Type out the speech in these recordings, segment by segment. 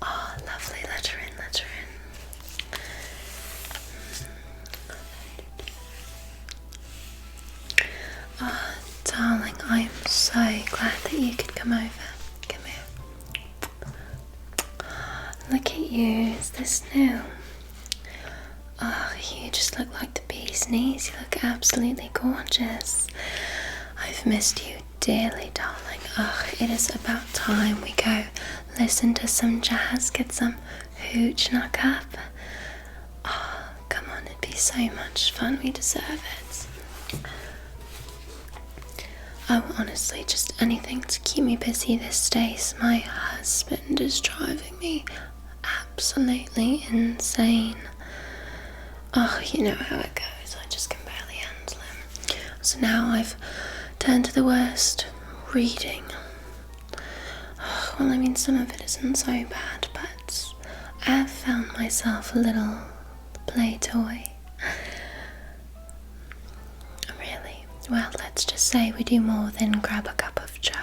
Oh, lovely. Let her in, let her in. Oh, darling, I am so glad that you could come over. Come here. Look at you. Is this new? Oh, you just look like the bee's knees. You look absolutely gorgeous. I've missed you dearly, darling. Oh, it is about time we go listen to some jazz, get some hooch in our cup. Oh, come on, it'd be so much fun. We deserve it. Oh, honestly, just anything to keep me busy these days. My husband is driving me absolutely insane. Oh, you know how it goes. I just can barely handle him. So now I've turned to the worst, reading. Oh, well, I mean, some of it isn't so bad, but I've found myself a little play toy. Really? Well, let's just say we do more than grab a cup of joe.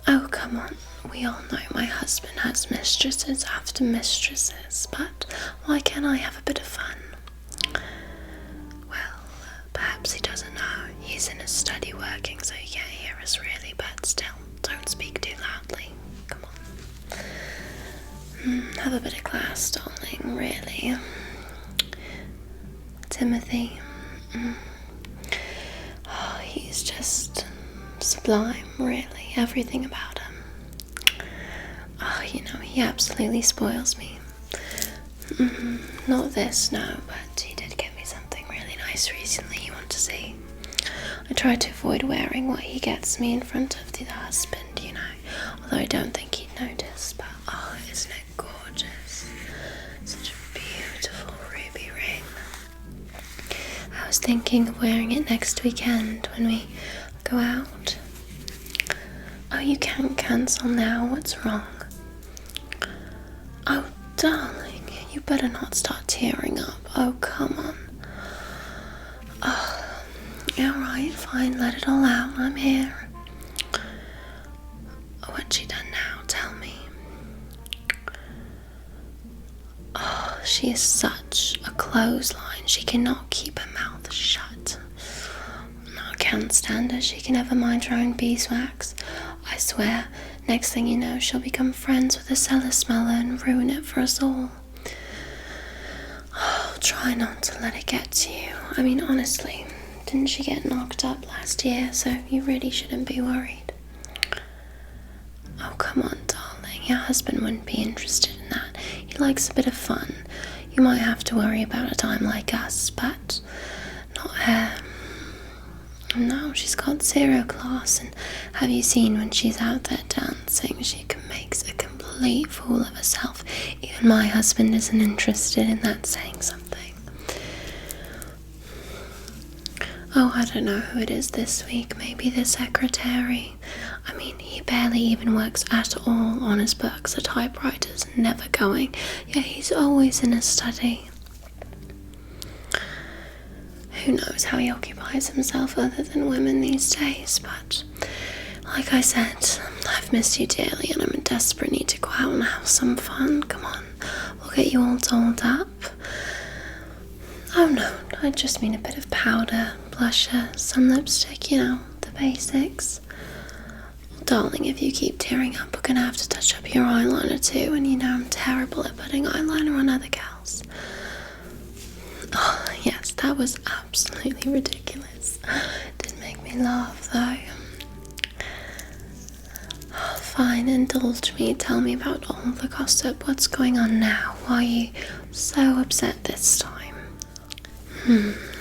Oh, come on. We all know my husband has mistresses after mistresses, but why can't I have a bit of fun? Well, perhaps he doesn't know. He's in his study working, so he can't hear us really, but still, don't speak too loudly. Come on. Have a bit of class, darling, really. Timothy. Oh, he's just sublime, really. Everything about him. Oh, you know, he absolutely spoils me. Not this, no, but he did get me something really nice recently. You want to see? I try to avoid wearing what he gets me in front of the husband, you know, although I don't think he'd notice, but oh, isn't it gorgeous? Such a beautiful ruby ring. I was thinking of wearing it next weekend when we go out. Oh, you can't cancel now. What's wrong? Oh, darling, you better not start tearing up. Oh, come on. Oh, alright, fine, let it all out. I'm here. What's she done now? Tell me. Oh, she is such a clothesline. She cannot keep her mouth shut. No, I can't stand her. She can never mind her own beeswax. I swear, next thing you know, she'll become friends with the cellar smeller and ruin it for us all. Oh, try not to let it get to you. I mean, honestly, didn't she get knocked up last year? So you really shouldn't be worried. Oh, come on, darling. Your husband wouldn't be interested in that. He likes a bit of fun. You might have to worry about a time like us, but not her. No, she's got 0 class, and have you seen when she's out there dancing? She makes a complete fool of herself. Even my husband isn't interested in that saying something. Oh, I don't know who it is this week. Maybe the secretary. I mean, he barely even works at all on his books. The typewriter's never going. Yeah, he's always in his study. Who knows how he occupies himself other than women these days, but like I said, I've missed you dearly and I'm in desperate need to go out and have some fun. Come on, we'll get you all dolled up. Oh no, I just mean a bit of powder, blusher, some lipstick, you know, the basics. Well, darling, if you keep tearing up, we're gonna have to touch up your eyeliner too, and you know I'm terrible at putting eyeliner on other gals. Oh, yes, that was absolutely ridiculous. It did make me laugh, though. Oh, fine, indulge me. Tell me about all the gossip. What's going on now? Why are you so upset this time?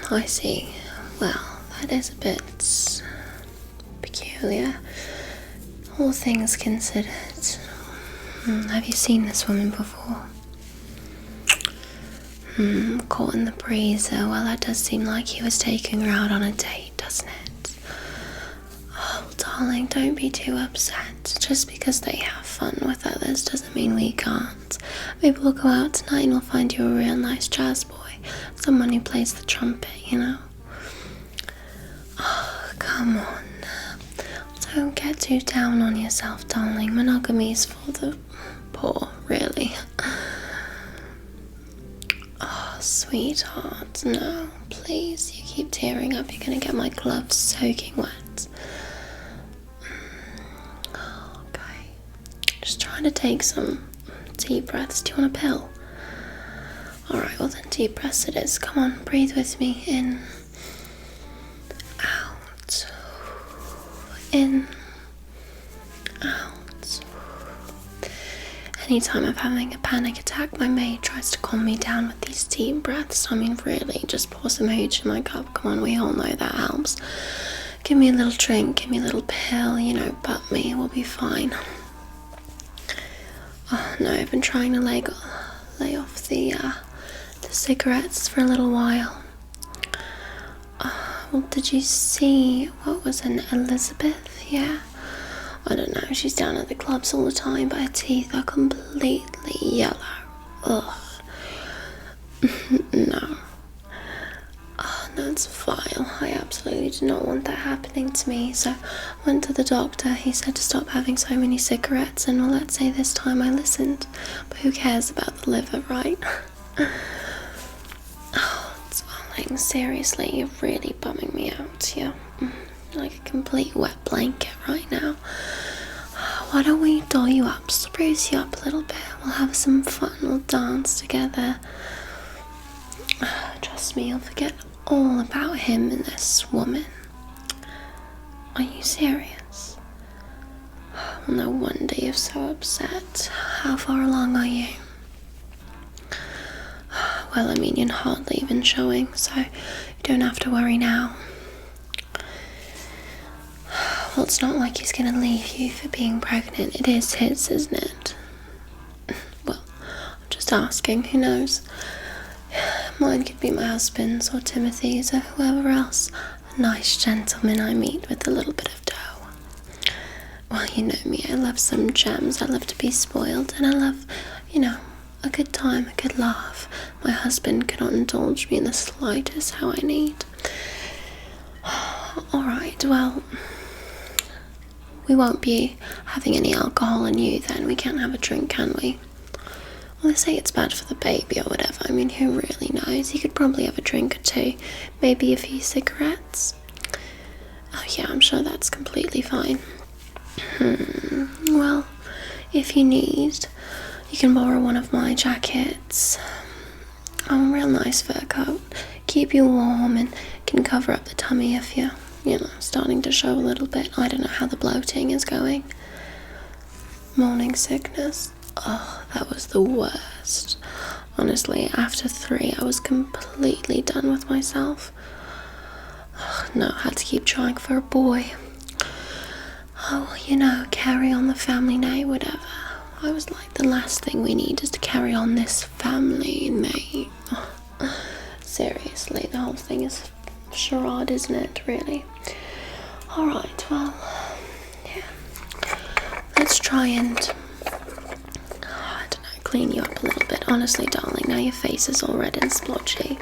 I see. Well, that is a bit peculiar. All things considered. Have you seen this woman before? Caught in the breeze. Well, that does seem like he was taking her out on a date, doesn't it? Oh, darling, don't be too upset. Just because they have fun with others doesn't mean we can't. Maybe we'll go out tonight and we'll find you a real nice jazz boy. Someone who plays the trumpet, you know? Oh, come on. don't get too down on yourself, darling. Monogamy is for the poor, really. Oh, sweetheart, no, please. You keep tearing up. You're gonna get my gloves soaking wet. Okay. Just trying to take some deep breaths. Do you want a pill? Alright, well then deep breaths it is. Come on, breathe with me. In. Out. In. Out. Anytime I'm having a panic attack, my maid tries to calm me down with these deep breaths. I mean, really, just pour some hooch in my cup. Come on, we all know that helps. Give me a little drink, give me a little pill, you know, butt me, we'll be fine. Oh no, I've been trying to lay off the cigarettes for a little while. Well, did you see, what was an Elizabeth? Yeah. I don't know, she's down at the clubs all the time, but her teeth are completely yellow. Ugh. No. Oh, that's vile. I absolutely do not want that happening to me. So I went to the doctor. He said to stop having so many cigarettes, and well, let's say this time I listened. But who cares about the liver, right? Oh, darling, seriously, you're really bumming me out. You're like a complete wet blanket right now. Why don't we doll you up, spruce you up a little bit? We'll have some fun, we'll dance together. Trust me, you'll forget all about him and this woman. Are you serious? Well, no wonder you're so upset. How far along are you? Well, I mean, you're hardly even showing, so you don't have to worry now. Well, it's not like he's gonna leave you for being pregnant. It is his, isn't it? Well, I'm just asking, who knows? Mine could be my husband's or Timothy's or whoever else. A nice gentleman I meet with a little bit of dough. Well, you know me, I love some gems. I love to be spoiled, and I love, you know, a good time, a good laugh. My husband cannot indulge me in the slightest how I need. Alright, well, we won't be having any alcohol in you then. We can't have a drink, can we? Well, they say it's bad for the baby or whatever. I mean, who really knows? You could probably have a drink or two. Maybe a few cigarettes. Oh yeah, I'm sure that's completely fine. Well, if you need, you can borrow one of my jackets. A real nice fur coat. Keep you warm and can cover up the tummy if you're, you know, starting to show a little bit. I don't know how the bloating is going. Morning sickness. Oh, that was the worst. Honestly, after 3, I was completely done with myself. Oh, no, I had to keep trying for a boy. Oh, you know, carry on the family name, whatever. I was like, the last thing we need is to carry on this family name. Oh, seriously, the whole thing is a charade, isn't it, really? Alright, well, yeah. Let's try and, I don't know, clean you up a little bit. Honestly, darling, now your face is all red and splotchy.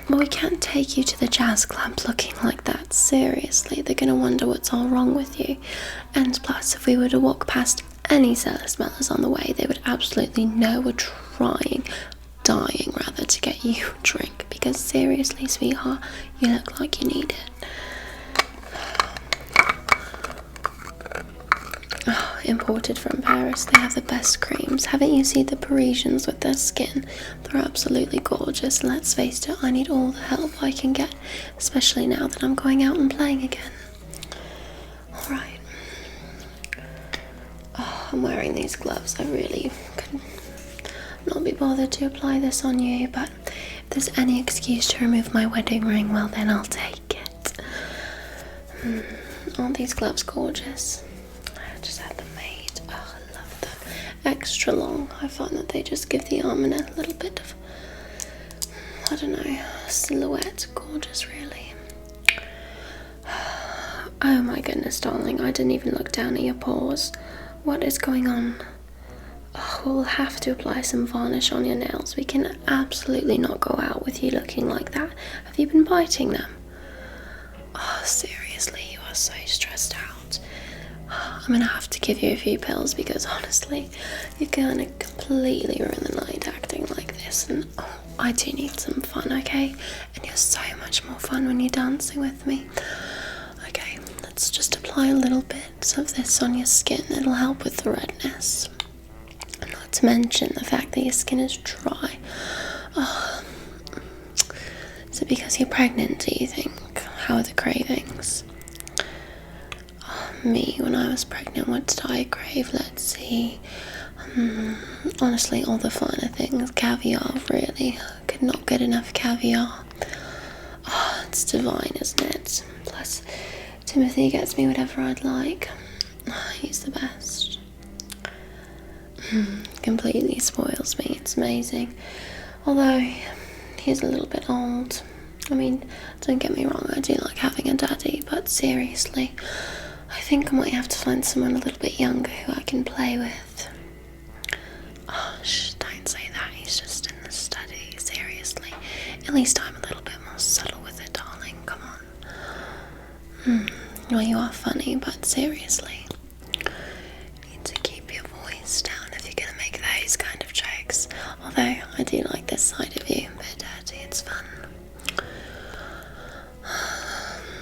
But we can't take you to the jazz club looking like that. Seriously, they're going to wonder what's all wrong with you. And plus, if we were to walk past any cellar smellers on the way, they would absolutely know we're dying rather, to get you a drink. Because seriously, sweetheart, you look like you need it. Oh, imported from Paris, they have the best creams. Haven't you seen the Parisians with their skin? They're absolutely gorgeous. Let's face it, I need all the help I can get, especially now that I'm going out and playing again. Alright. Oh, I'm wearing these gloves. I really could not be bothered to apply this on you, but if there's any excuse to remove my wedding ring, well then I'll take it. Aren't these gloves gorgeous? I just had them made. Oh, I love them. Extra long. I find that they just give the arm a little bit of, I don't know, silhouette. Gorgeous, really. Oh my goodness, darling, I didn't even look down at your paws. What is going on? Oh, we'll have to apply some varnish on your nails. We can absolutely not go out with you looking like that. Have you been biting them? Oh, seriously, you are so stressed I'm gonna have to give you a few pills because honestly, you're gonna completely ruin the night acting like this, and I do need some fun, okay? And you're so much more fun when you're dancing with me. Okay, let's just apply a little bit of this on your skin. It'll help with the redness. And not to mention the fact that your skin is dry. Oh, is it because you're pregnant, do you think? How are the cravings? Me, when I was pregnant, what did I crave? Let's see. Honestly, all the finer things. Caviar, really. I could not get enough caviar. Oh, it's divine, isn't it? Plus, Timothy gets me whatever I'd like. He's the best. Completely spoils me. It's amazing. Although, he's a little bit old. I mean, don't get me wrong, I do like having a daddy, but seriously, I think I might have to find someone a little bit younger who I can play with. Oh, shh, don't say that. He's just in the study, seriously. At least I'm a little bit more subtle with it, darling. Come on. Well, you are funny, but seriously, you need to keep your voice down if you're going to make those kind of jokes. Although, I do like this side of you. A bit dirty, it's fun.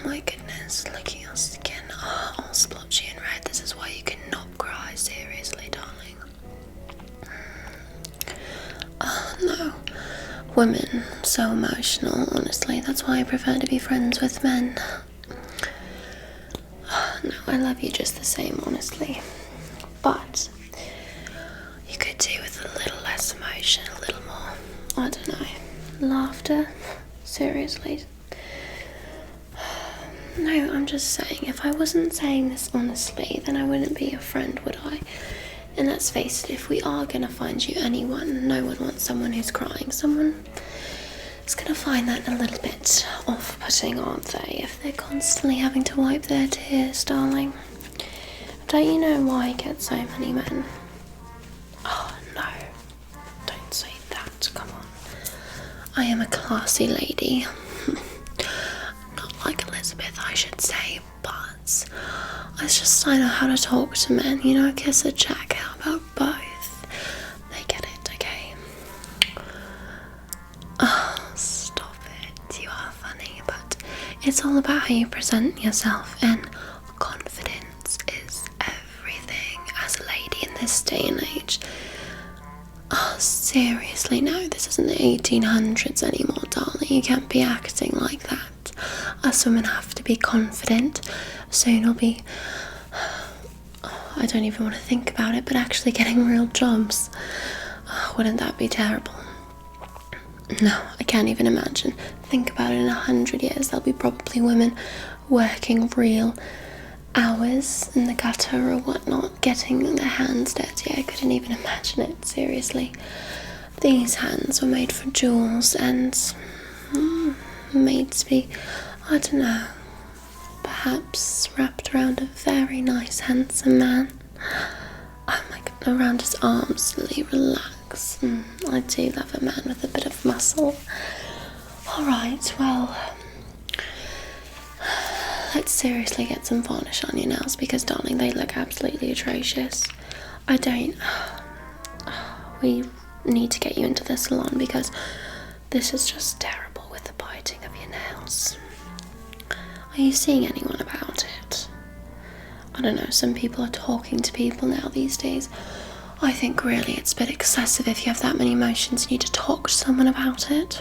My goodness, look at your skin. Oh, all splotchy and red. This is why you cannot cry, seriously, darling. Oh, no. Women, so emotional, honestly. That's why I prefer to be friends with men. Oh, no, I love you just the same, honestly. But you could do with a little less emotion, a little more, I don't know, laughter. Seriously. No, I'm just saying, if I wasn't saying this honestly, then I wouldn't be your friend, would I? And let's face it, if we are going to find you anyone, no one wants someone who's crying. Someone is going to find that a little bit off-putting, aren't they? If they're constantly having to wipe their tears, darling. Don't you know why I get so many men? Oh, no. Don't say that, come on. I am a classy lady. Like Elizabeth, I should say, but I know how to talk to men, you know, kiss a jack, how about both? They get it, okay? Oh, stop it, you are funny, but it's all about how you present yourself, and confidence is everything as a lady in this day and age. Oh, seriously, no, this isn't the 1800s anymore, darling, you can't be acting like that. Us women have to be confident. Soon we'll be, I don't even want to think about it, but actually getting real jobs. Wouldn't that be terrible? No, I can't even imagine. Think about it, in 100 years there'll be probably women working real hours in the gutter or whatnot, getting their hands dirty. I couldn't even imagine it, seriously. These hands were made for jewels and made to be, I don't know, perhaps wrapped around a very nice, handsome man. Oh my god, around his arms, really relax. I do love a man with a bit of muscle. Alright, well, let's seriously get some varnish on your nails because, darling, they look absolutely atrocious. We need to get you into the salon because this is just terrible with the biting of your nails. Are you seeing anyone about it? I don't know, some people are talking to people now these days. I think really it's a bit excessive if you have that many emotions. You need to talk to someone about it.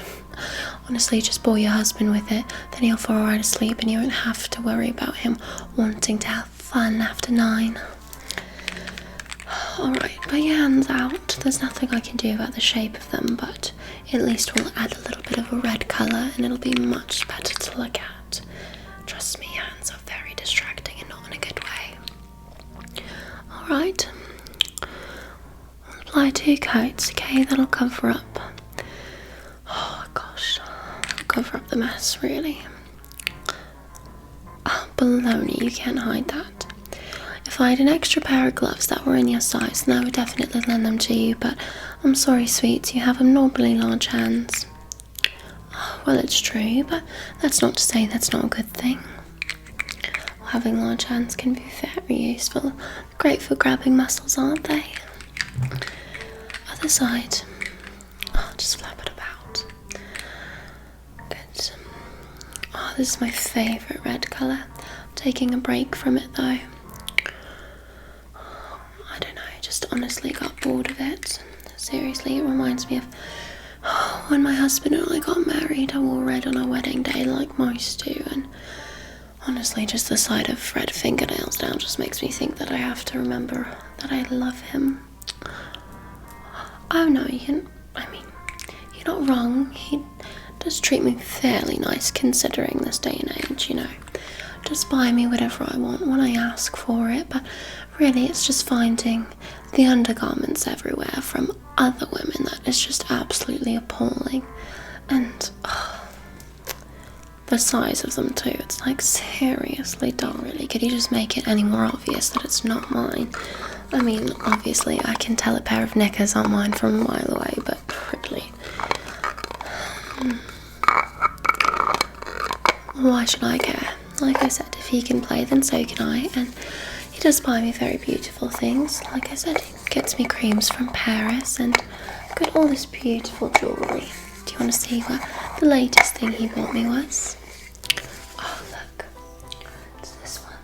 Honestly, just bore your husband with it, then he'll fall right asleep and you won't have to worry about him wanting to have fun after 9. Alright, put your hands out. There's nothing I can do about the shape of them, but at least we'll add a little bit of a red colour and it'll be much better to look at. Trust me, hands are very distracting and not in a good way. Alright. I'll apply 2 coats, okay? That'll cover up. Oh gosh. Cover up the mess, really. Oh, baloney, you can't hide that. If I had an extra pair of gloves that were in your size, then I would definitely lend them to you, but I'm sorry, sweets, you have abnormally large hands. Well, it's true, but that's not to say that's not a good thing. having large hands can be very useful. Great for grabbing muscles, aren't they? Other side. Oh, just flap it about. Good. Oh, this is my favourite red colour. I'm taking a break from it though. I don't know, I just honestly got bored of it. Seriously, it reminds me of when my husband and I got married. I wore red on our wedding day like most do, and honestly just the sight of red fingernails now just makes me think that I have to remember that I love him. Oh no, you're not wrong. He does treat me fairly nice considering this day and age, you know. Just buy me whatever I want when I ask for it, but really it's just finding the undergarments everywhere from other women that is just absolutely appalling. And the size of them too, it's like seriously dull. Really, could you just make it any more obvious that it's not mine? I mean, obviously I can tell a pair of knickers aren't mine from a mile away, but really, why should I care? Like I said, if he can play, then so can I, and he does buy me very beautiful things. Like I said, he gets me creams from Paris, and got all this beautiful jewellery. Do you want to see what the latest thing he bought me was? Oh, look. It's this one.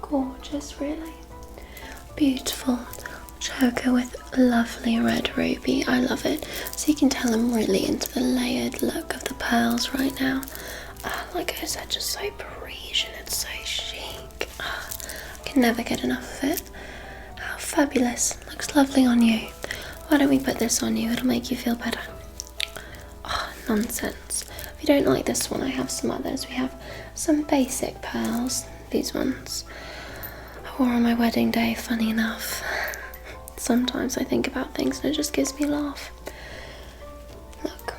Gorgeous, really. Beautiful choker with lovely red ruby. I love it. So you can tell I'm really into the layered look of the pearls right now. Like I said, just so Parisian. It's so chic. I can never get enough of it. How fabulous. Looks lovely on you. Why don't we put this on you? It'll make you feel better. Oh, nonsense. If you don't like this one, I have some others. We have some basic pearls. These ones I wore on my wedding day, funny enough. Sometimes I think about things and it just gives me a laugh. Look,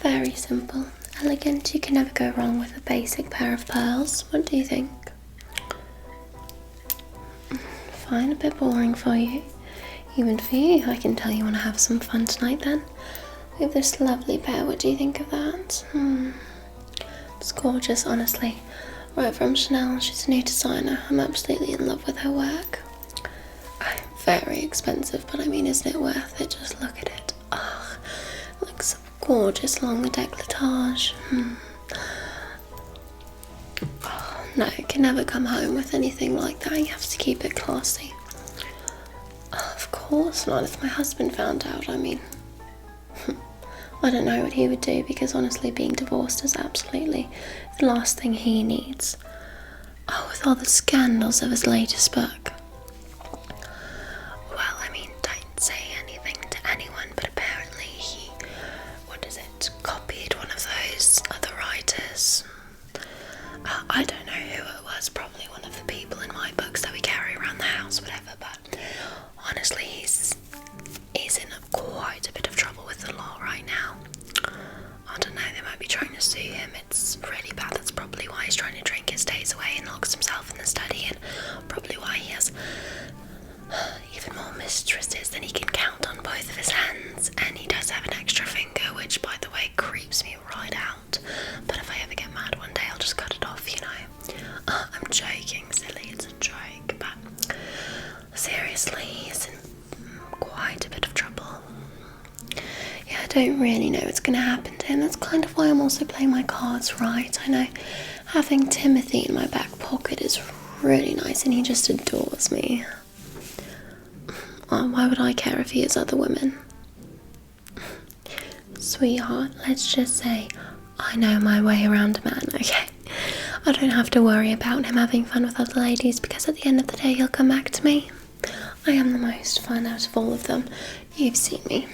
very simple, elegant. You can never go wrong with a basic pair of pearls. What do you think? Fine, a bit boring for you. Even for you, I can tell you want to have some fun tonight then. We have this lovely pair. What do you think of that? It's gorgeous, honestly. Right from Chanel. She's a new designer. I'm absolutely in love with her work. Very expensive, but I mean, isn't it worth it? Just look at it. Oh, it looks gorgeous along the décolletage. Oh, no, you can never come home with anything like that. You have to keep it classy. Of course not, if my husband found out. I mean, I don't know what he would do, because honestly being divorced is absolutely the last thing he needs. Oh, with all the scandals of his latest book. I don't know who it was, probably one of the people in my books that we carry around the house, whatever, but honestly he's in quite a bit of trouble with the law right now. I don't know, they might be trying to sue him. It's really bad. That's probably why he's trying to drink his days away and locks himself in the study, and probably why he has even more mistresses than he can count on both of his hands, and he does have an extra finger, which by the way creeps me right out. But if I ever get mad one day, I'll just cut it off, you know. I'm joking, silly, it's a joke, but seriously, he's in quite a bit of trouble. Yeah, I don't really know what's going to happen to him. That's kind of why I'm also playing my cards right. I know having Timothy in my back pocket is really nice, and he just adores me. Why would I care if he has other women? Sweetheart, let's just say I know my way around a man, okay? I don't have to worry about him having fun with other ladies, because at the end of the day he'll come back to me. I am the most fun out of all of them. You've seen me.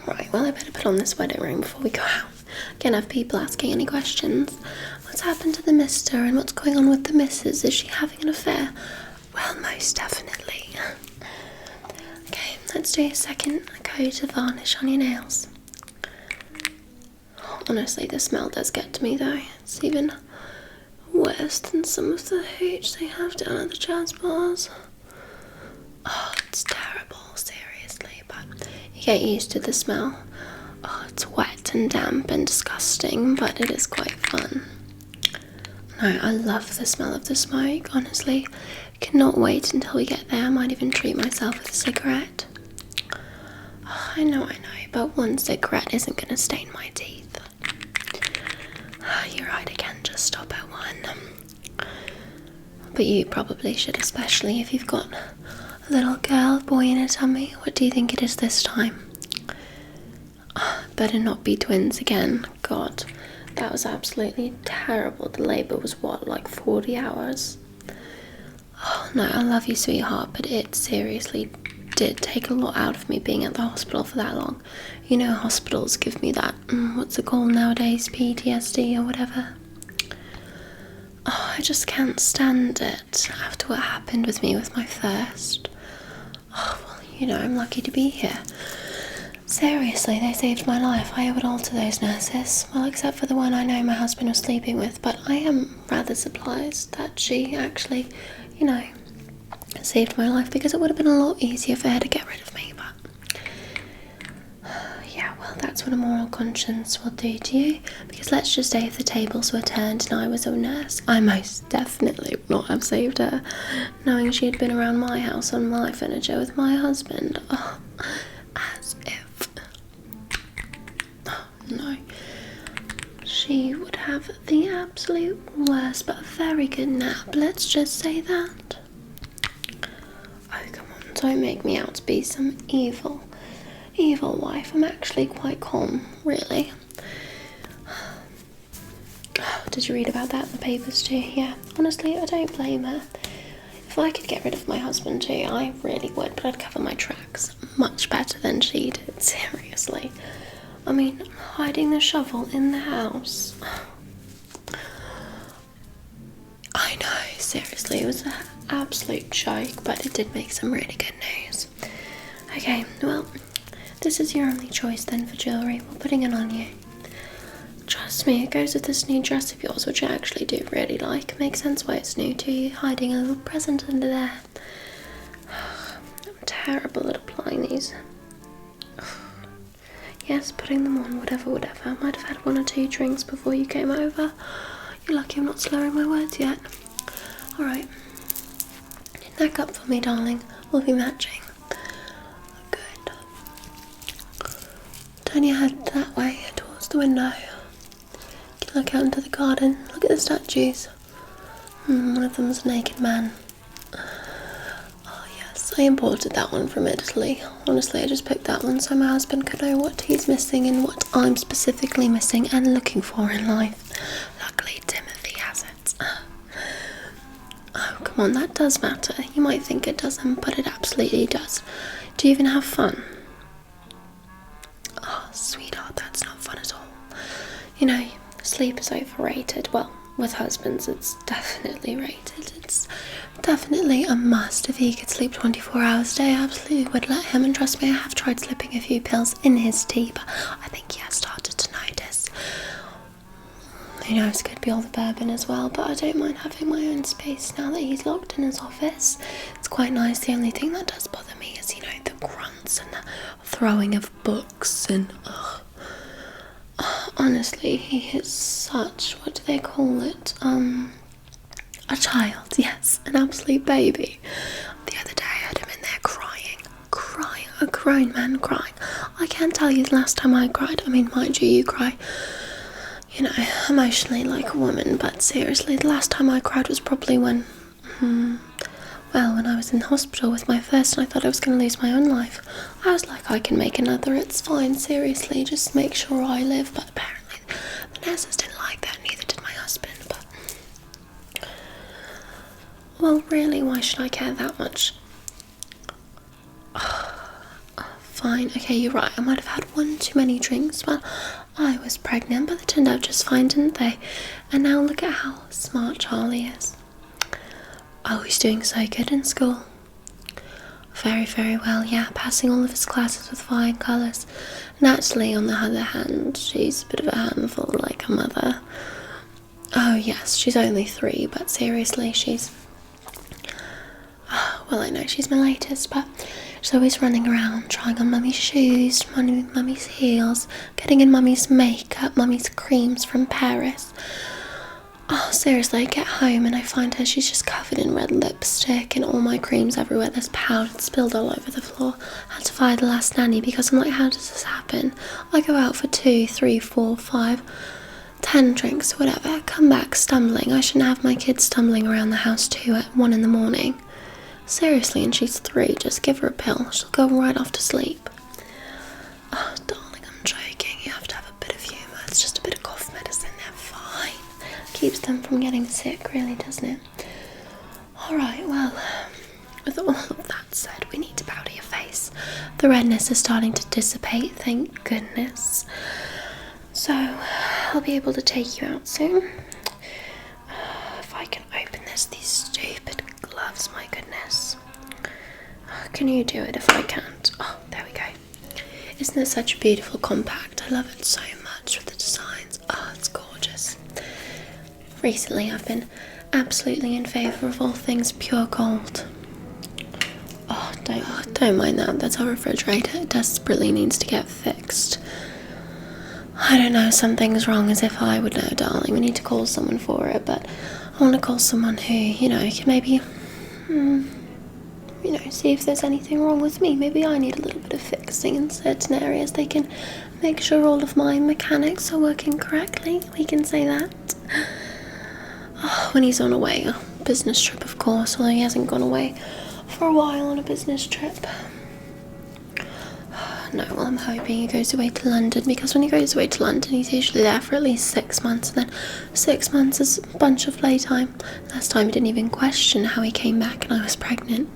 Right, well I better put on this wedding ring before we go out. Can't have people asking any questions. What's happened to the mister, and what's going on with the missus? Is she having an affair? Well, most definitely. Okay, let's do a second coat of varnish on your nails. Honestly, the smell does get to me though. It's even worse than some of the hooch they have down at the jazz bars. Oh, it's terrible, seriously, but you get used to the smell. Oh, it's wet and damp and disgusting, but it is quite fun. No, I love the smell of the smoke, honestly. Cannot wait until we get there. I might even treat myself with a cigarette. Oh, I know, but one cigarette isn't going to stain my teeth. You're right, I can just stop at one. But you probably should, especially if you've got a little girl, boy in a tummy. What do you think it is this time? Better not be twins again. God, that was absolutely terrible. The labour was what, like 40 hours? Oh no, I love you, sweetheart, but it seriously did take a lot out of me being at the hospital for that long. You know, hospitals give me that, what's it called nowadays, PTSD or whatever. Oh, I just can't stand it after what happened with me with my first. Oh, well, you know, I'm lucky to be here. Seriously, they saved my life. I owe it all to those nurses. Well, except for the one I know my husband was sleeping with, but I am rather surprised that she actually, you know, saved my life, because it would have been a lot easier for her to get rid of me, but yeah, well, that's what a moral conscience will do to you, because let's just say if the tables were turned and I was a nurse, I most definitely would not have saved her, knowing she had been around my house on my furniture with my husband. Oh, as if. Oh, no. She would have the absolute worst, but a very good nap, let's just say that. Oh, come on, don't make me out to be some evil wife. I'm actually quite calm, really. Oh, did you read about that in the papers too? Yeah, honestly, I don't blame her. If I could get rid of my husband too, I really would, but I'd cover my tracks much better than she did, seriously. I mean, hiding the shovel in the house. I know, seriously, it was an absolute joke, but it did make some really good news. Okay, well, this is your only choice then for jewellery. We're putting it on you. Trust me, it goes with this new dress of yours, which I actually do really like. Makes sense why it's new to you, hiding a little present under there. I'm terrible at applying these. Yes, putting them on, whatever. I might have had 1 or 2 drinks before you came over. You're lucky I'm not slurring my words yet. Alright. Neck up for me, darling. We'll be matching. Good. Turn your head that way, towards the window. You can look out into the garden. Look at the statues. One of them's a naked man. Oh yes, I imported that one from Italy. Honestly, I just picked that one so my husband could know what he's missing and what I'm specifically missing and looking for in life. Luckily, Timothy has it. Oh, come on, that does matter. You might think it doesn't, but it absolutely does. Do you even have fun? Oh, sweetheart, that's not fun at all. You know, sleep is overrated. Well, with husbands, it's definitely rated. It's definitely a must. If he could sleep 24 hours a day, I absolutely would let him. And trust me, I have tried slipping a few pills in his tea, but I think he has started to notice. Who knows, could be all the bourbon as well, but I don't mind having my own space now that he's locked in his office. It's quite nice. The only thing that does bother me is, you know, the grunts and the throwing of books and honestly, he is such, what do they call it? A child, yes, an absolute baby. The other day I had him in there crying, a grown man crying. I can't tell you the last time I cried. I mean, mind you, you cry, you know, emotionally like a woman, but seriously, the last time I cried was probably when I was in hospital with my first and I thought I was going to lose my own life. I was like, I can make another, it's fine, seriously, just make sure I live. But apparently the nurses didn't like that, neither did my husband. But, well, really, why should I care that much? Fine, okay, you're right, I might have had 1 too many drinks. Well, I was pregnant, but they turned out just fine, didn't they? And now look at how smart Charlie is. Oh, he's doing so good in school. Very, very well, yeah, passing all of his classes with flying colours. Natalie, on the other hand, she's a bit of a handful, like her mother. Oh yes, she's only 3, but seriously, she's... well, I know she's my latest, but she's always running around trying on mummy's shoes, mummy's heels, getting in mummy's makeup, mummy's creams from Paris. Oh, seriously, I get home and I find her, she's just covered in red lipstick and all my creams everywhere. There's powder spilled all over the floor. I had to fire the last nanny because I'm like, how does this happen? I go out for 2, 3, 4, 5, 10 drinks, whatever, come back stumbling. I shouldn't have my kids stumbling around the house too at 1 in the morning. Seriously, and she's 3, just give her a pill. She'll go right off to sleep. Oh, darling, I'm joking. You have to have a bit of humour. It's just a bit of cough medicine. They're fine. Keeps them from getting sick, really, doesn't it? Alright, well, with all of that said, we need to powder your face. The redness is starting to dissipate, thank goodness. So, I'll be able to take you out soon. If I can open this, these stupid gloves, my goodness. Can you do it if I can't? Oh, there we go. Isn't it such a beautiful compact? I love it so much with the designs. Oh, it's gorgeous. Recently, I've been absolutely in favour of all things pure gold. Oh, don't mind that. That's our refrigerator. It desperately needs to get fixed. I don't know, something's wrong, as if I would know, darling. We need to call someone for it, but I want to call someone who, you know, can maybe, see if there's anything wrong with me. Maybe I need a little bit of fixing in certain areas. They can make sure all of my mechanics are working correctly. We can say that. Oh, when he's on a business trip, of course, although he hasn't gone away for a while on a business trip. No, well, I'm hoping he goes away to London, because when he goes away to London, he's usually there for at least 6 months, and then 6 months is a bunch of playtime. Last time he didn't even question how he came back and I was pregnant.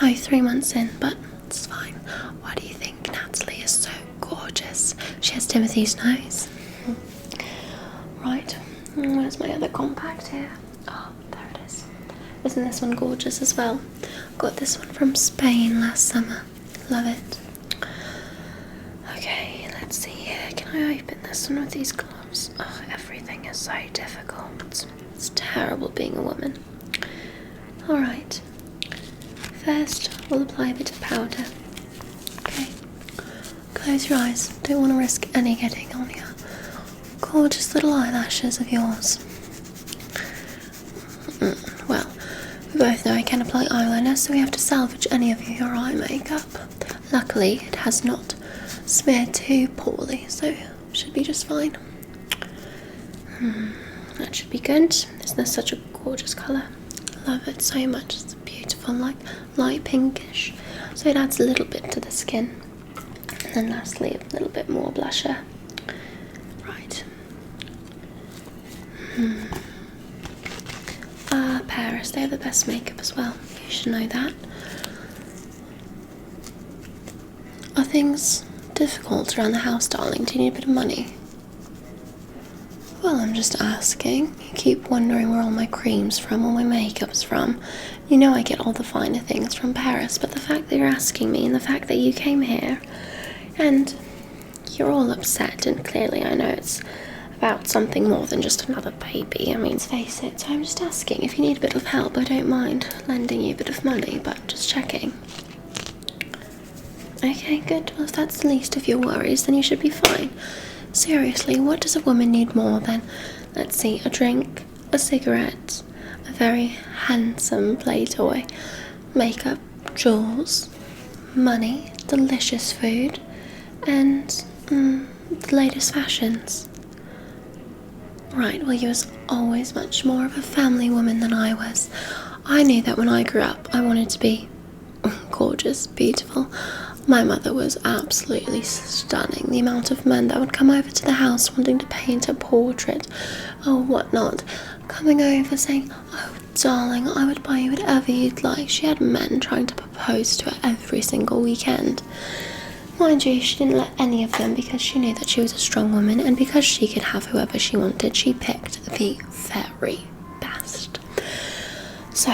No, 3 months in, but it's fine. Why do you think Natalie is so gorgeous? She has Timothy's nose. Right, where's my other compact here? Oh, there it is. Isn't this one gorgeous as well? Got this one from Spain last summer. Love it. Okay, let's see here. Can I open this one with these gloves? Oh, everything is so difficult. It's terrible being a woman. Alright. First, we'll apply a bit of powder. Okay. Close your eyes. Don't want to risk any getting on your gorgeous little eyelashes of yours. Well, we both know I can apply eyeliner, so we have to salvage any of your eye makeup. Luckily, it has not smeared too poorly, so should be just fine. That should be good. Isn't this such a gorgeous colour? I love it so much. It's beautiful, like light pinkish, so it adds a little bit to the skin. And then lastly, a little bit more blusher. Right. Paris, they have the best makeup as well. You should know that. Are things difficult around the house, darling? Do you need a bit of money? Well, I'm just asking. You keep wondering where all my cream's from, all my makeup's from. You know I get all the finer things from Paris, but the fact that you're asking me and the fact that you came here and you're all upset, and clearly I know it's about something more than just another baby. I mean, let's face it, so I'm just asking. If you need a bit of help, I don't mind lending you a bit of money, but just checking. Okay, good. Well, if that's the least of your worries, then you should be fine. Seriously, what does a woman need more than, let's see, a drink, a cigarette, a very handsome play toy, makeup, jewels, money, delicious food, and the latest fashions? Right, well, you was always much more of a family woman than I was. I knew that when I grew up, I wanted to be gorgeous, beautiful. My mother was absolutely stunning. The amount of men that would come over to the house wanting to paint a portrait or whatnot, coming over saying, oh darling, I would buy you whatever you'd like. She had men trying to propose to her every single weekend. Mind you, she didn't let any of them because she knew that she was a strong woman, and because she could have whoever she wanted, she picked the very best. So,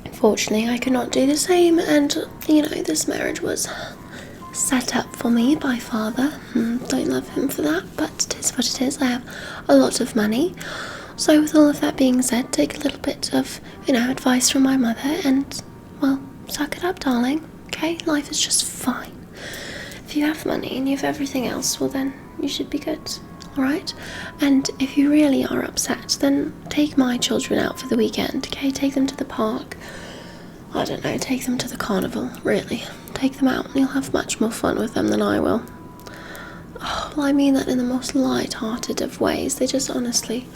unfortunately, I could not do the same, and, you know, this marriage was set up for me by father. Don't love him for that, but it is what it is. I have a lot of money, So with all of that being said, take a little bit of, advice from my mother and, well, suck it up, darling. Okay? Life is just fine. If you have money and you have everything else, well then you should be good. Alright? And if you really are upset, then take my children out for the weekend, okay? Take them to the park. I don't know, take them to the carnival, really. Take them out and you'll have much more fun with them than I will. Oh, well, I mean that in the most light-hearted of ways. They just honestly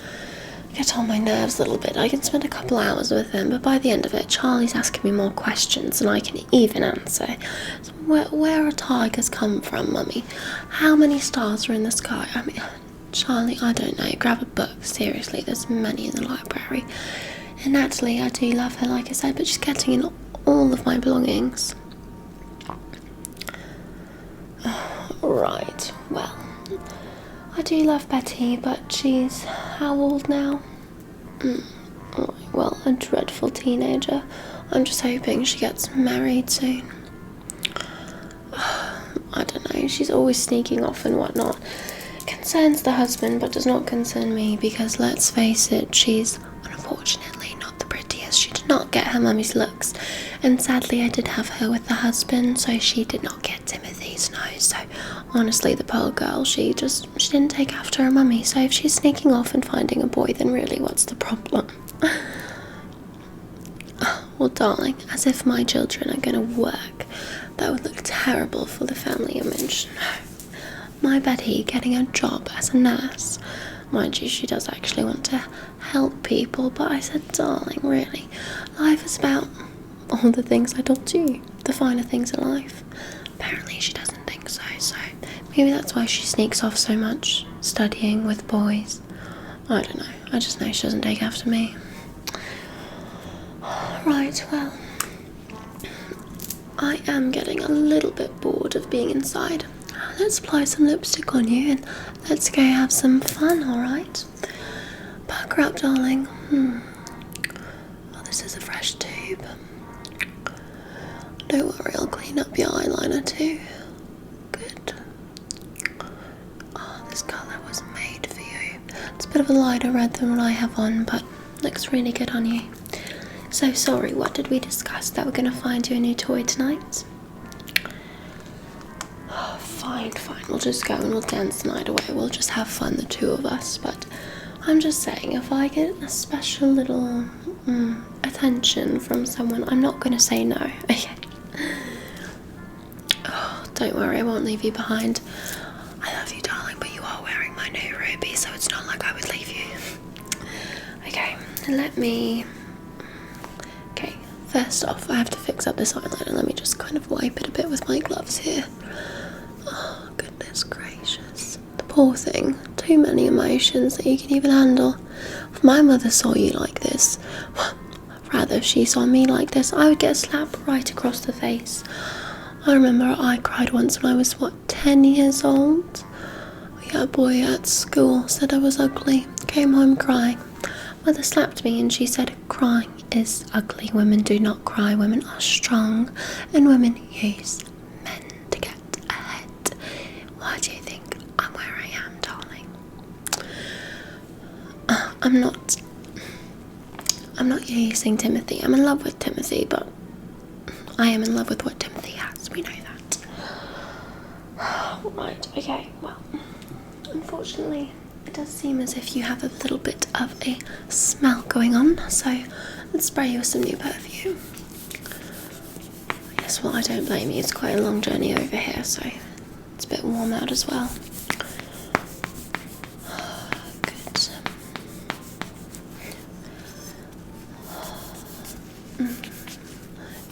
get on my nerves a little bit. I can spend a couple hours with them, but by the end of it, Charlie's asking me more questions than I can even answer. So where are tigers come from, Mummy? How many stars are in the sky? I mean, Charlie, I don't know. Grab a book. Seriously, there's many in the library. And Natalie, I do love her, like I said, but she's getting in all of my belongings. Right, well, I do love Betty, but she's how old now? Right, well, a dreadful teenager. I'm just hoping she gets married soon. I don't know, she's always sneaking off and whatnot. Concerns the husband, but does not concern me, because let's face it, she's unfortunately not the prettiest. She did not get her mummy's looks, and sadly I did have her with the husband, so she did not get Timothy's nose. So honestly, the poor girl, she didn't take after her mummy. So if she's sneaking off and finding a boy, then really what's the problem? Well, darling, as if my children are gonna work. That would look terrible for the family image. My Betty getting a job as a nurse. Mind you, she does actually want to help people, but I said, darling, really, life is about all the things I told you, the finer things in life. Apparently she doesn't think so, so maybe that's why she sneaks off so much, studying with boys. I don't know, I just know she doesn't take after me. Right, well, I am getting a little bit bored of being inside. Let's apply some lipstick on you and let's go have some fun, alright? Pucker up, darling. Oh, this is a fresh tube. Don't worry, I'll clean up your eyeliner too. Good. Oh, this colour was made for you. It's a bit of a lighter red than what I have on, but looks really good on you. So sorry, what did we discuss? That we're going to find you a new toy tonight? Oh, fine, we'll just go and we'll dance the night away. We'll just have fun, the two of us. But I'm just saying, if I get a special little attention from someone, I'm not going to say no, okay? Oh, don't worry, I won't leave you behind. I love you, darling, but you are wearing my new ruby, so it's not like I would leave you. Okay, let me... Okay, first off, I have to fix up this eyeliner. Let me just kind of wipe it a bit with my gloves here. Oh, goodness gracious. The poor thing. Too many emotions that you can even handle. If my mother saw you like this, rather if she saw me like this, I would get a slap right across the face. I remember I cried once when I was, 10 years old? Yeah, a boy at school said I was ugly. Came home crying. Mother slapped me and she said, crying is ugly. Women do not cry. Women are strong. And women use men to get ahead. Why do you think I'm where I am, darling? I'm not using Timothy. I'm in love with Timothy, but I am in love with what Timothy has. We know that. Right, okay, well, unfortunately, it does seem as if you have a little bit of a smell going on, so let's spray you with some new perfume. Yes, well, I don't blame you. It's quite a long journey over here, so it's a bit warm out as well. Good.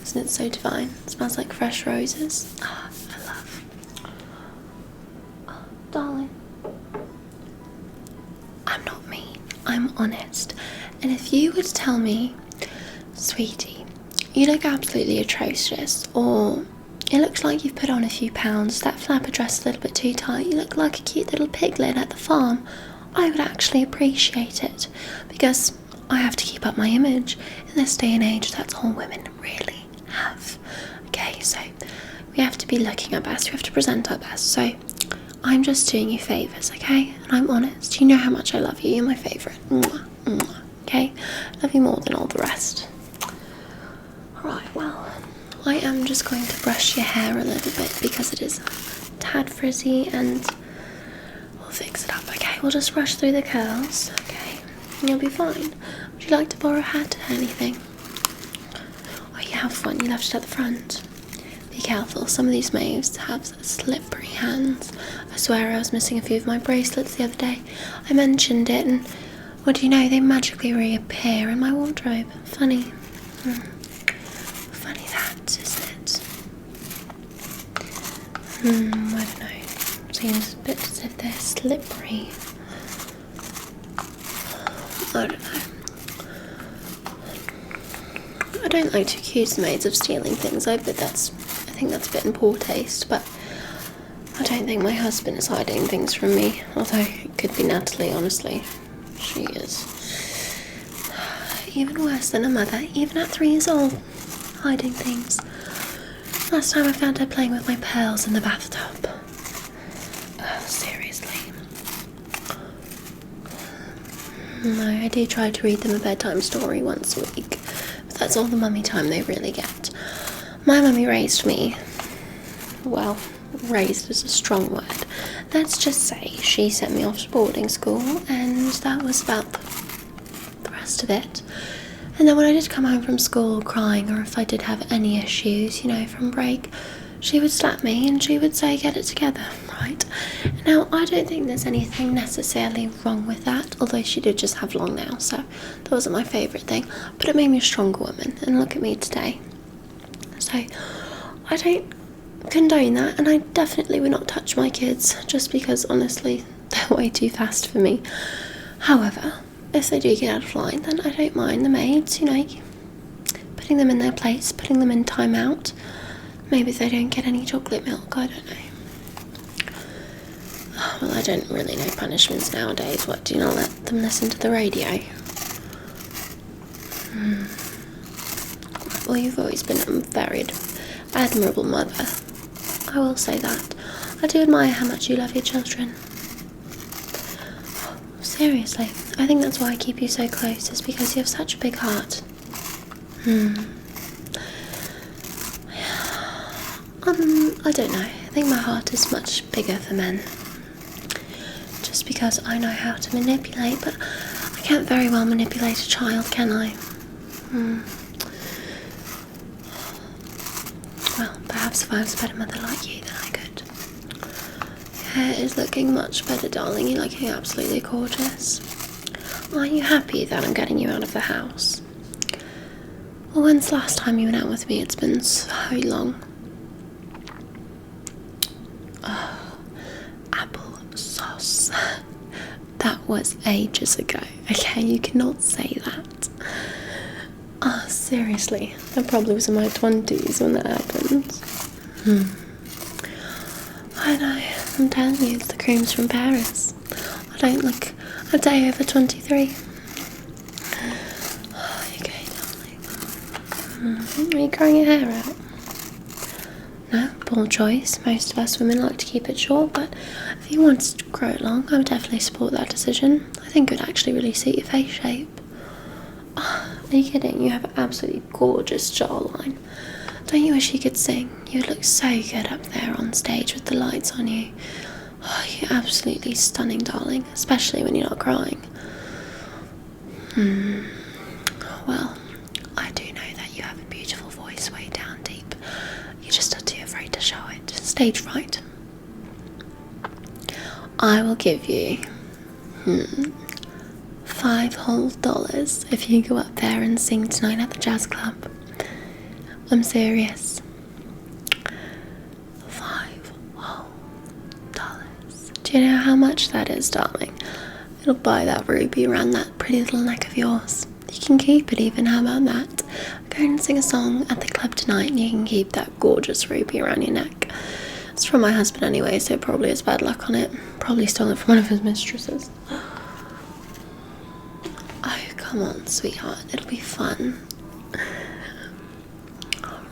Isn't it so divine? It smells like fresh roses. I love. Oh, darling. I'm not mean. I'm honest. And if you were to tell me, sweetie, you look absolutely atrocious, or it looks like you've put on a few pounds, that flapper dress a little bit too tight, you look like a cute little piglet at the farm, I would actually appreciate it, because I have to keep up my image. In this day and age, that's all women really have. Okay, so we have to be looking our best, we have to present our best, so I'm just doing you favours, okay? And I'm honest. You know how much I love you. You're my favourite. Mwah. Okay, love you more than all the rest. Alright, well, I am just going to brush your hair a little bit because it is a tad frizzy, and we'll fix it up. Okay, we'll just brush through the curls. Okay, and you'll be fine. Would you like to borrow a hat or anything? Oh, you have one. You left it at the front. Be careful. Some of these maids have slippery hands. I swear I was missing a few of my bracelets the other day. I mentioned it, and what do you know? They magically reappear in my wardrobe. Funny. Funny that, isn't it? I don't know. Seems a bit as if they're slippery. I don't know. I don't like to accuse the maids of stealing things. I think that's a bit in poor taste, but I don't think my husband is hiding things from me. Although it could be Natalie, honestly. She is even worse than a mother, even at 3 years old, hiding things. Last time I found her playing with my pearls in the bathtub. Seriously. No, I do try to read them a bedtime story once a week, but that's all the mummy time they really get. My mummy raised me. Well, raised is a strong word. Let's just say she sent me off to boarding school, and that was about the rest of it. And then when I did come home from school crying, or if I did have any issues, you know, from break, she would slap me and she would say, get it together, right? Now, I don't think there's anything necessarily wrong with that, although she did just have long nails, so that wasn't my favourite thing. But it made me a stronger woman, and look at me today. So, I don't condone that, and I definitely would not touch my kids, just because, honestly, they're way too fast for me. However, if they do get out of line, then I don't mind the maids, you know, putting them in their place, putting them in time out. Maybe they don't get any chocolate milk, I don't know. Well, I don't really know punishments nowadays. What, do you not let them listen to the radio? Well, you've always been a very admirable mother. I will say that. I do admire how much you love your children. Seriously, I think that's why I keep you so close, is because you have such a big heart. I don't know. I think my heart is much bigger for men. Just because I know how to manipulate, but I can't very well manipulate a child, can I? Well, perhaps if I was a better mother like you, then I could. Your hair is looking much better, darling. You're looking absolutely gorgeous. Are you happy that I'm getting you out of the house? Well, when's the last time you went out with me? It's been so long. Applesauce. That was ages ago. Okay, you cannot say that. Seriously, I probably was in my 20s when that happened. I know, I'm telling you, it's the creams from Paris. I don't look a day over 23. Okay, darling. Are you growing your hair out? No, poor choice. Most of us women like to keep it short, but if you wanted to grow it long, I would definitely support that decision. I think it would actually really suit your face shape. Are you kidding? You have an absolutely gorgeous jawline. Don't you wish you could sing? You would look so good up there on stage with the lights on you. Oh, you're absolutely stunning, darling, especially when you're not crying. Well, I do know that you have a beautiful voice way down deep. You're just too afraid to show it. Stage fright. I will give you $5 whole if you go up there and sing tonight at the jazz club. I'm serious. $5 whole. Do you know how much that is, darling? It'll buy that ruby around that pretty little neck of yours. You can keep it even, how about that? Go and sing a song at the club tonight and you can keep that gorgeous ruby around your neck. It's from my husband anyway, so it probably has bad luck on it. Probably stole it from one of his mistresses. Oh, come on, sweetheart. It'll be fun.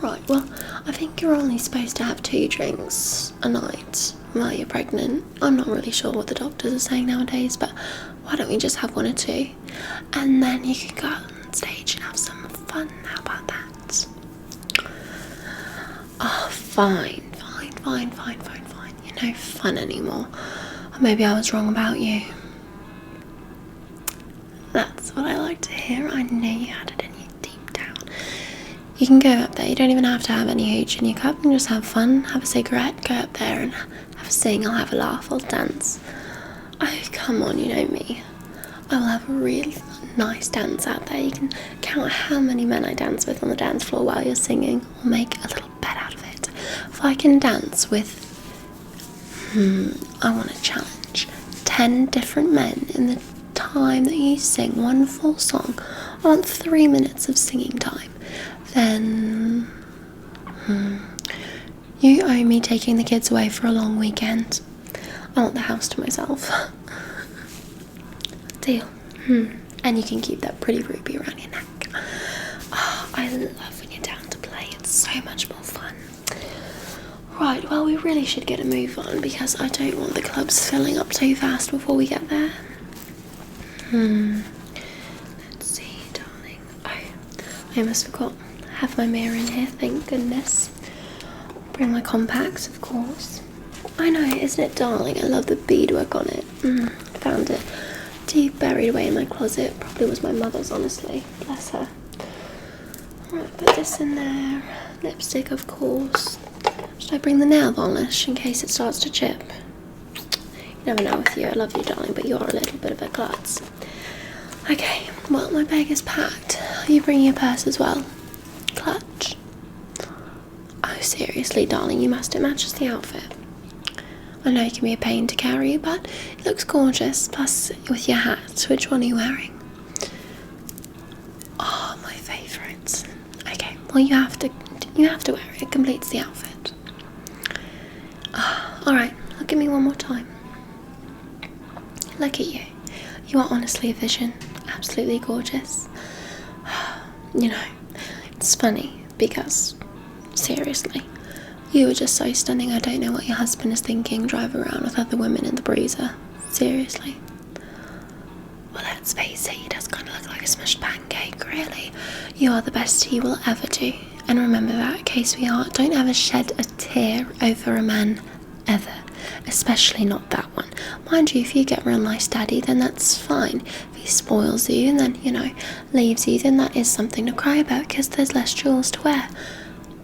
Right, well, I think you're only supposed to have 2 drinks a night, well, you're pregnant. I'm not really sure what the doctors are saying nowadays, but why don't we just have one or two? And then you can go on stage and have some fun. How about that? Oh, fine. You're no fun anymore. Or maybe I was wrong about you. That's what I like to hear. I know you had it in you deep down. You can go up there. You don't even have to have any hooch in your cup. You can just have fun, have a cigarette, go up there and have a sing. I'll have a laugh, I'll dance. Oh, come on, you know me. I will have a really nice dance out there. You can count how many men I dance with on the dance floor while you're singing, or make a little bet out of it. If I can dance with, I want to challenge 10 different men in the time that you sing one full song. I want 3 minutes of singing time. Then, you owe me taking the kids away for a long weekend. I want the house to myself. Deal. And you can keep that pretty ruby around your neck. Oh, I love when you're down to play. It's so much more fun. Right, well, we really should get a move on because I don't want the clubs filling up too fast before we get there. Let's see, darling. Oh, I almost forgot. I have my mirror in here, thank goodness. Bring my compacts, of course. I know, isn't it darling? I love the beadwork on it. Found it deep buried away in my closet. Probably was my mother's, honestly. Bless her. Alright, put this in there. Lipstick, of course. Should I bring the nail varnish in case it starts to chip? You never know with you. I love you, darling, but you are a little bit of a klutz. Okay, well, my bag is packed. Are you bringing your purse as well? Clutch. Oh, seriously, darling, you must. It matches the outfit. I know it can be a pain to carry, but it looks gorgeous. Plus, with your hat, which one are you wearing? Oh, my favourite. Okay, well, you have to wear it. It completes the outfit. Oh, alright, look at me one more time. Look at you. You are honestly a vision. Absolutely gorgeous. You know, it's funny because, seriously, you were just so stunning. I don't know what your husband is thinking driving around with other women in the breezer. Seriously. Well, let's face it, he does kind of look like a smashed pancake, really. You are the best he will ever do. And remember that, okay, sweetheart, don't ever shed a tear over a man, ever. Especially not that one. Mind you, if you get a real nice daddy, then that's fine. If he spoils you and then, you know, leaves you, then that is something to cry about because there's less jewels to wear.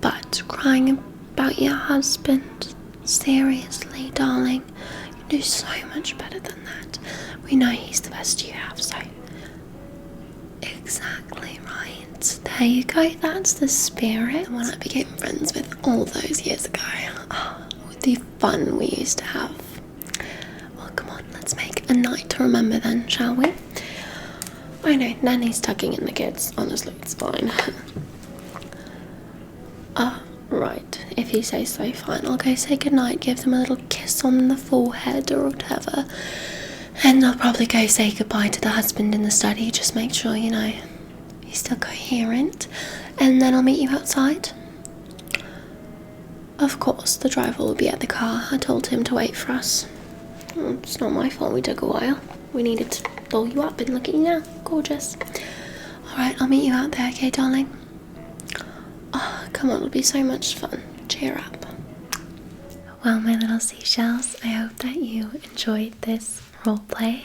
But crying about your husband, seriously, darling, you do so much better than that. We know he's the best you have, so exactly right. There you go, that's the spirit. The one I became friends with all those years ago. Oh, the fun we used to have. Well, come on, let's make a night to remember then, shall we? I know, Nanny's tucking in the kids. Honestly, it's fine. Right, if you say so, fine. I'll go say goodnight, give them a little kiss on the forehead or whatever. And I'll probably go say goodbye to the husband in the study. Just make sure, you know, he's still coherent. And then I'll meet you outside. Of course, the driver will be at the car. I told him to wait for us. It's not my fault we took a while. We needed to doll you up and look at you now. Gorgeous. Alright, I'll meet you out there, okay, darling? Oh, come on, it'll be so much fun. Cheer up. Well, my little seashells, I hope that you enjoyed this roleplay.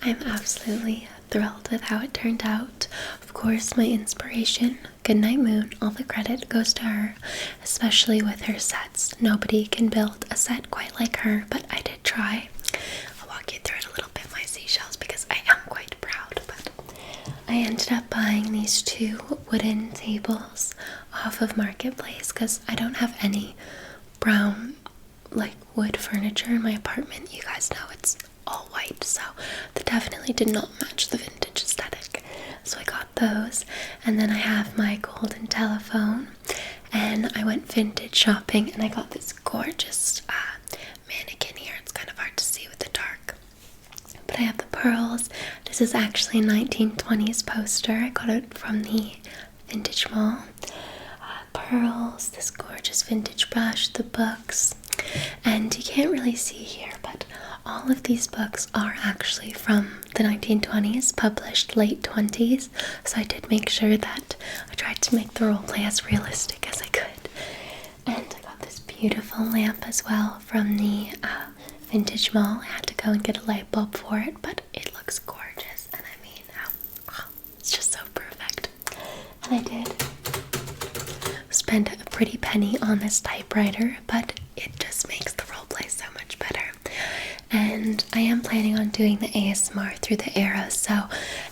I'm absolutely thrilled with how it turned out. Of course, my inspiration, Goodnight Moon, all the credit goes to her, especially with her sets. Nobody can build a set quite like her, but I did try. I'll walk you through it a little bit, my seashells, because I am quite proud, but I ended up buying these 2 wooden tables off of Marketplace because I don't have any brown, like, wood furniture in my apartment. You guys know it's all white, so they definitely did not match the vintage aesthetic. So I got those, and then I have my golden telephone, and I went vintage shopping, and I got this gorgeous mannequin here. It's kind of hard to see with the dark, but I have the pearls. This is actually a 1920s poster. I got it from the vintage mall. Pearls, this gorgeous vintage brush, the books. And you can't really see here, but all of these books are actually from the 1920s, published late 20s. So I did make sure that I tried to make the roleplay as realistic as I could. And I got this beautiful lamp as well from the vintage mall. I had to go and get a light bulb for it, but it looks gorgeous. And I mean, it's just so perfect. And I did spend a pretty penny on this typewriter, but it just makes the roleplay so much better. And I am planning on doing the ASMR through the eras, so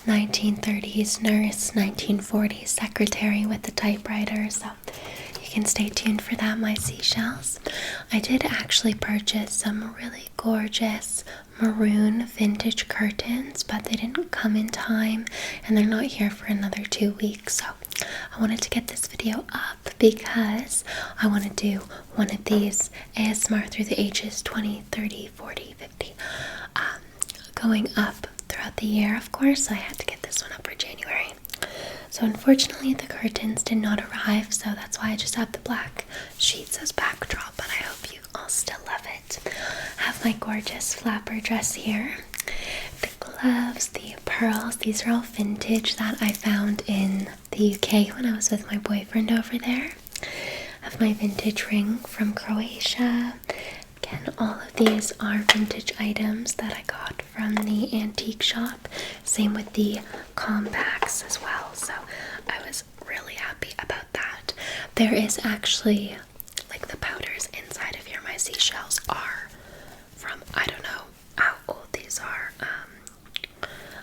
1930s nurse, 1940s secretary with the typewriter, so you can stay tuned for that, my seashells. I did actually purchase some really gorgeous maroon vintage curtains, but they didn't come in time and they're not here for another 2 weeks, so I wanted to get this video up because I want to do one of these ASMR through the ages 20, 30, 40, 50, going up throughout the year, of course. So I had to get this one up for January. So unfortunately the curtains did not arrive, so that's why I just have the black sheets as backdrop, but I hope you all still love it. I have my gorgeous flapper dress here, the gloves, the pearls. These are all vintage that I found in the UK when I was with my boyfriend over there. I have my vintage ring from Croatia. Again, all of these are vintage items that I got from the antique shop. Same with the compacts as well, so I was really happy about that. There is actually, like, the powders inside of here, my seashells, are from, I don't know how old these are.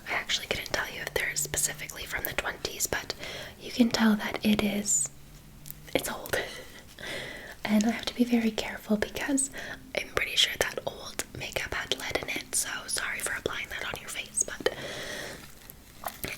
I actually couldn't tell you if they're specifically from the 20s, but you can tell that it's old. And I have to be very careful because I'm pretty sure that old makeup had lead in it, so sorry for applying that on your face. But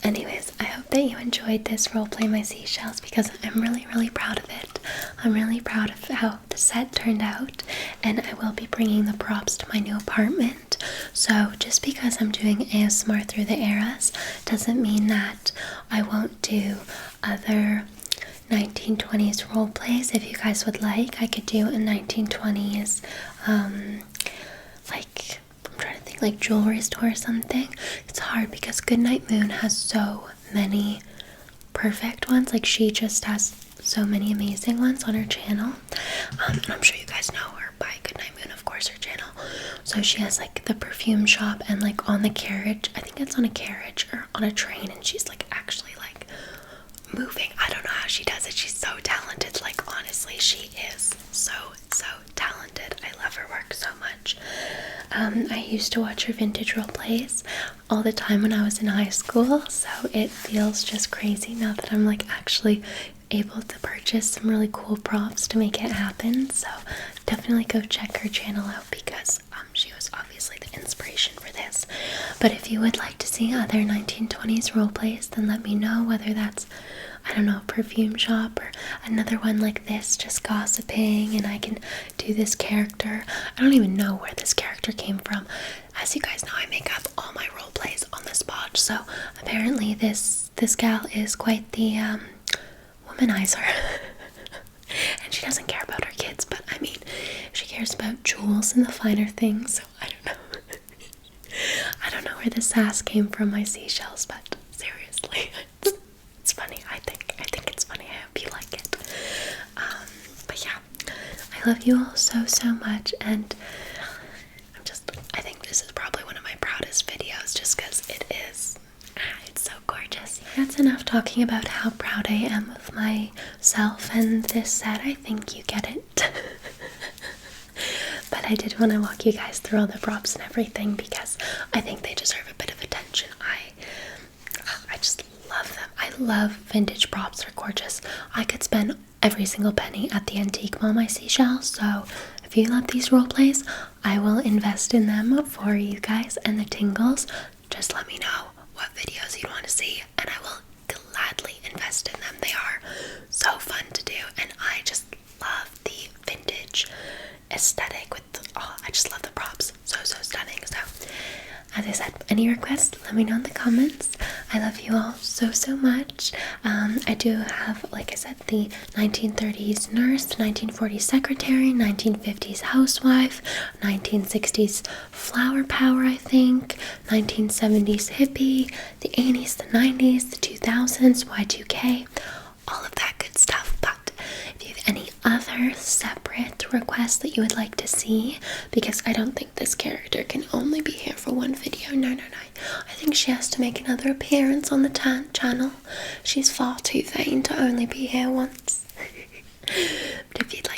anyways, I hope that you enjoyed this roleplay, my seashells, because I'm really, really proud of it. I'm really proud of how the set turned out, and I will be bringing the props to my new apartment. So just because I'm doing ASMR through the eras doesn't mean that I won't do other 1920s role plays. If you guys would like, I could do a 1920s like, I'm trying to think, like jewelry store or something. It's hard because Goodnight Moon has so many perfect ones. Like, she just has so many amazing ones on her channel, and I'm sure you guys know her by Goodnight Moon, of course, her channel. So she has like the perfume shop, and like on the carriage, I think it's on a carriage or on a train, and she's like actually like moving. I don't know how she does it. She's so talented. Like, honestly, she is so talented. I love her work so much. I used to watch her vintage role plays all the time when I was in high school, so it feels just crazy now that I'm like actually able to purchase some really cool props to make it happen. So definitely go check her channel out because she was obviously the inspiration for this. But if you would like to see other 1920s role plays, then let me know, whether that's, I don't know, perfume shop or another one like this, just gossiping, and I can do this character. I don't even know where this character came from. As you guys know, I make up all my role plays on the spot, so apparently this gal is quite the womanizer. And she doesn't care about her kids, but I mean, she cares about jewels and the finer things, so I don't know. I don't know where the sass came from, my seashells, but seriously, it's funny. I think it's funny. I hope you like it. But yeah, I love you all so much, and I think this is probably one of my proudest videos, just because it is. It's so gorgeous. That's enough talking about how proud I am of myself and this set. I think you get it. But I did want to walk you guys through all the props and everything because I think they deserve a bit of attention. I just love them. I love vintage props. They're gorgeous. I could spend every single penny at the antique mall, my seashells. So if you love these role plays, I will invest in them for you guys and the tingles. Just let me know what videos you want to see, and I will gladly invest in them. They are so fun to do, and I just love the vintage aesthetic with I just love the props. So stunning. So as I said, any requests, let me know in the comments. I love you all so much. I do have, like I said, the 1930s nurse, 1940s secretary, 1950s housewife, 1960s flower power, I think, 1970s hippie, the 80s, the 90s, the 2000s, Y2K, all of that good stuff. But if you have any other separate requests that you would like to see, because I don't think this character can only be here for one video. No. I think she has to make another appearance on the channel. She's far too vain to only be here once. But if you'd like